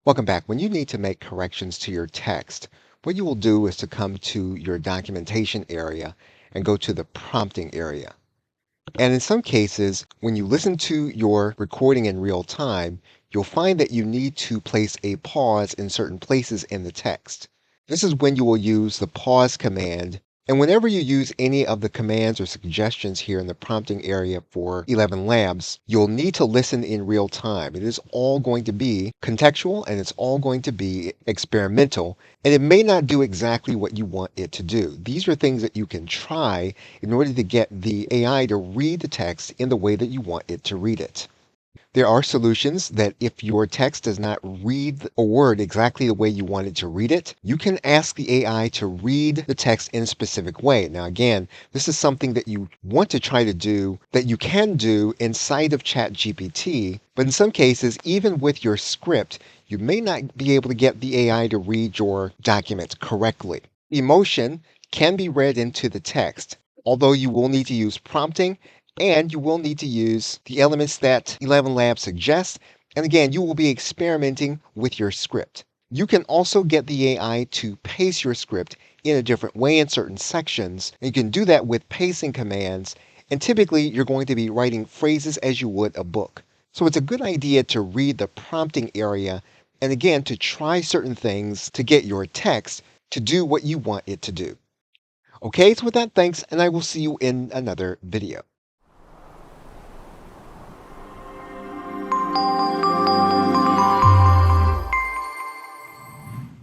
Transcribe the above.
Welcome back. When you need to make corrections to your text, what you will do is to come to your documentation area and go to the prompting area. And in some cases, when you listen to your recording in real time, you'll find that you need to place a pause in certain places in the text. This is when you will use the pause command. And whenever you use any of the commands or suggestions here in the prompting area for 11 Labs, you'll need to listen in real time. It is all going to be contextual and it's all going to be experimental, and it may not do exactly what you want it to do. These are things that you can try in order to get the AI to read the text in the way that you want it to read it. There are solutions that if your text does not read a word exactly the way you want it to read it, you can ask the AI to read the text in a specific way. Now, again, this is something that you want to try to do that you can do inside of ChatGPT, but in some cases, even with your script, you may not be able to get the AI to read your document correctly. Emotion can be read into the text, although you will need to use prompting and you will need to use the elements that 11 Labs suggests. And again, you will be experimenting with your script. You can also get the AI to pace your script in a different way in certain sections. And you can do that with pacing commands. And typically, you're going to be writing phrases as you would a book. So it's a good idea to read the prompting area and again, to try certain things to get your text to do what you want it to do. Okay, so with that, thanks, and I will see you in another video.